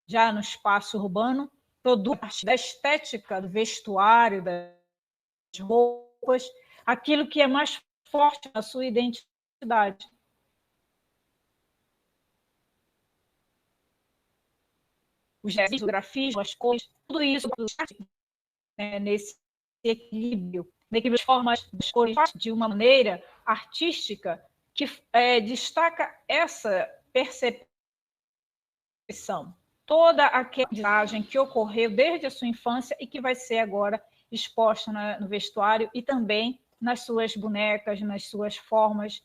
já no espaço urbano, produz da estética do vestuário, das roupas, aquilo que é mais forte na sua identidade. Os gestos, o grafismo, as cores, tudo isso nesse equilíbrio, das formas das cores de uma maneira artística que destaca essa percepção. Toda aquela aprendizagem que ocorreu desde a sua infância e que vai ser agora exposta no vestuário e também nas suas bonecas, nas suas formas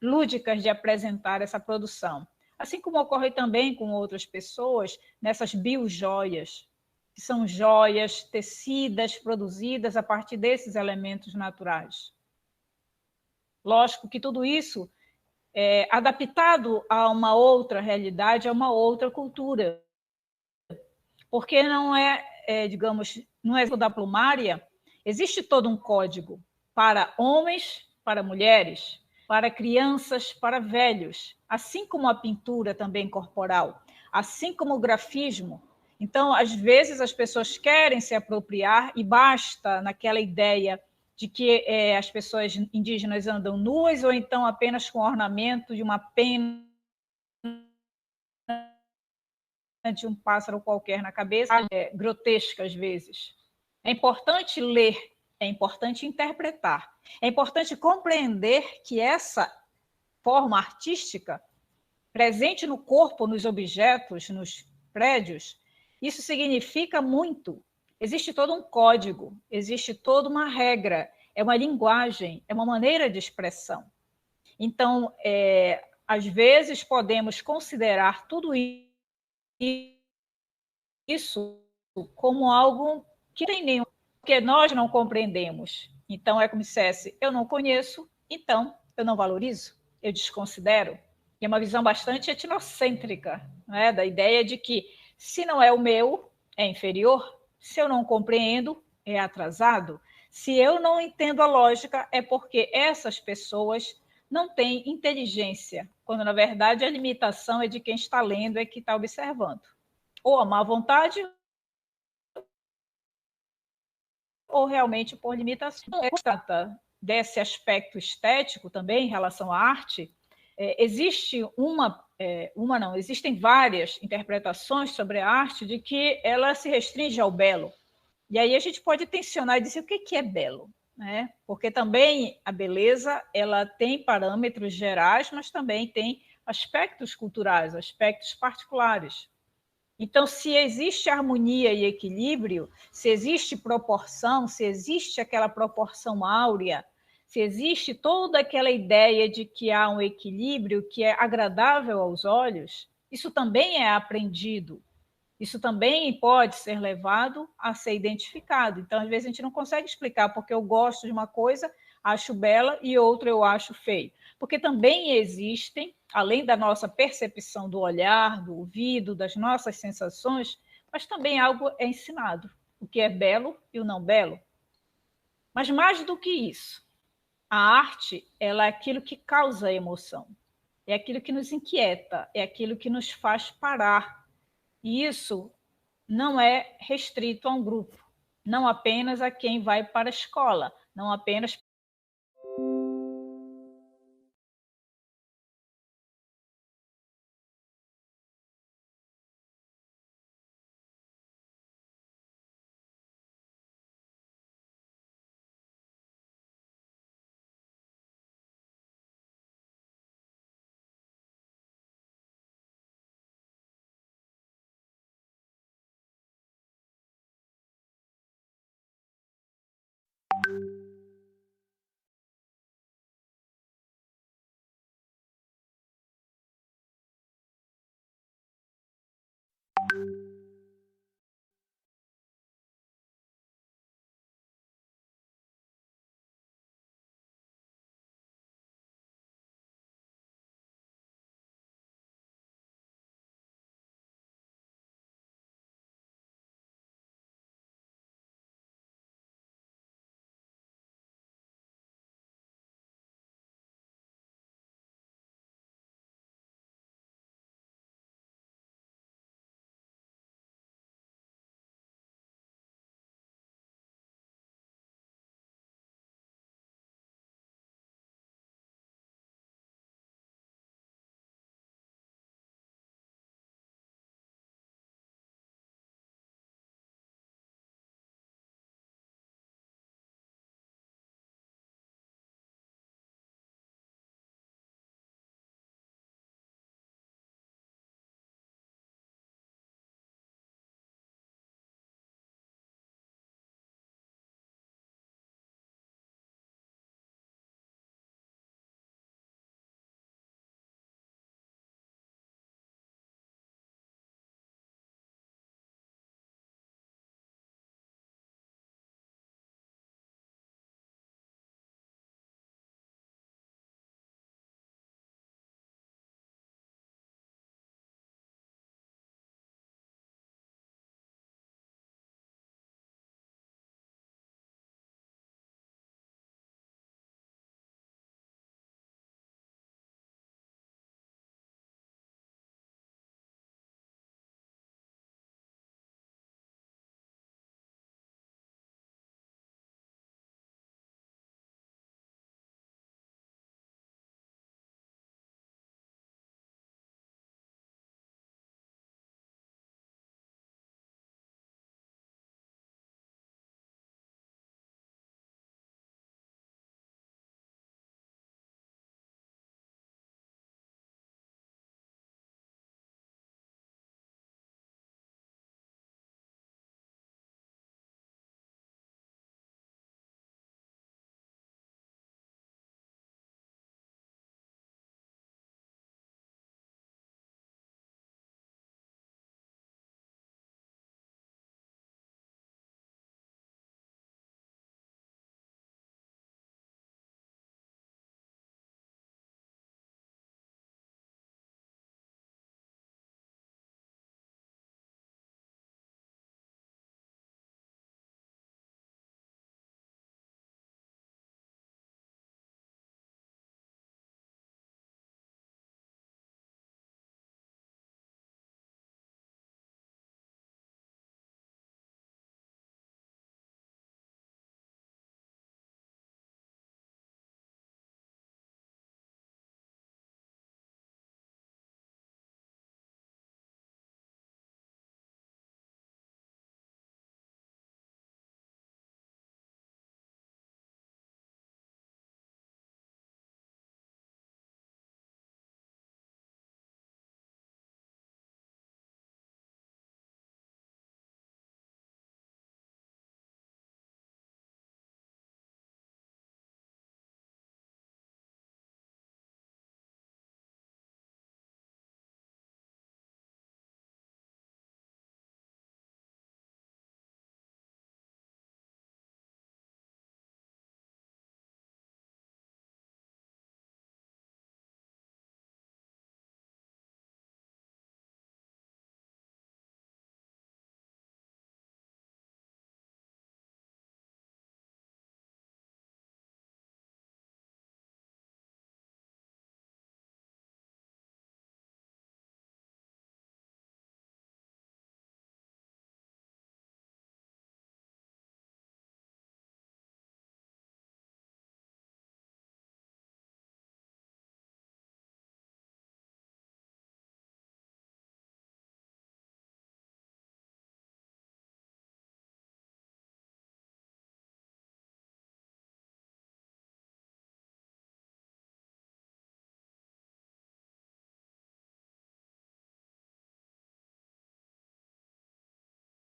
lúdicas de apresentar essa produção. Assim como ocorre também com outras pessoas nessas biojoias, que são joias tecidas, produzidas a partir desses elementos naturais. Lógico que tudo isso é adaptado a uma outra realidade, a uma outra cultura. Porque não digamos, não é da plumária, existe todo um código para homens, para mulheres, para crianças, para velhos, assim como a pintura também corporal, assim como o grafismo. Então, às vezes, as pessoas querem se apropriar e basta naquela ideia de que as pessoas indígenas andam nuas ou então apenas com ornamento de uma pena de um pássaro qualquer na cabeça, grotesca às vezes. É importante ler, é importante interpretar, é importante compreender que essa forma artística, presente no corpo, nos objetos, nos prédios, isso significa muito. Existe todo um código, existe toda uma regra, é uma linguagem, é uma maneira de expressão. Então, às vezes, podemos considerar tudo isso como algo que tem nenhum, porque nós não compreendemos. Então, é como se dissesse, eu não conheço, então eu não valorizo, eu desconsidero. E é uma visão bastante etnocêntrica, né? Da ideia de que se não é o meu, é inferior, se eu não compreendo, é atrasado, se eu não entendo a lógica, é porque essas pessoas não têm inteligência, quando, na verdade, a limitação é de quem está lendo, é que está observando. Ou a má vontade, ou realmente por limitação. Não trata desse aspecto estético também em relação à arte. Existe existem várias interpretações sobre a arte de que ela se restringe ao belo. E aí a gente pode tensionar e dizer o que é belo, né? Porque também a beleza ela tem parâmetros gerais, mas também tem aspectos culturais, aspectos particulares. Então, se existe harmonia e equilíbrio, se existe proporção, se existe aquela proporção áurea, se existe toda aquela ideia de que há um equilíbrio que é agradável aos olhos, isso também é aprendido. Isso também pode ser levado a ser identificado. Então, às vezes, a gente não consegue explicar porque eu gosto de uma coisa, acho bela, e outra eu acho feio. Porque também existem, além da nossa percepção do olhar, do ouvido, das nossas sensações, mas também algo é ensinado, o que é belo e o não belo. Mas mais do que isso, a arte ela é aquilo que causa emoção, é aquilo que nos inquieta, é aquilo que nos faz parar. E isso não é restrito a um grupo, não apenas a quem vai para a escola, não apenas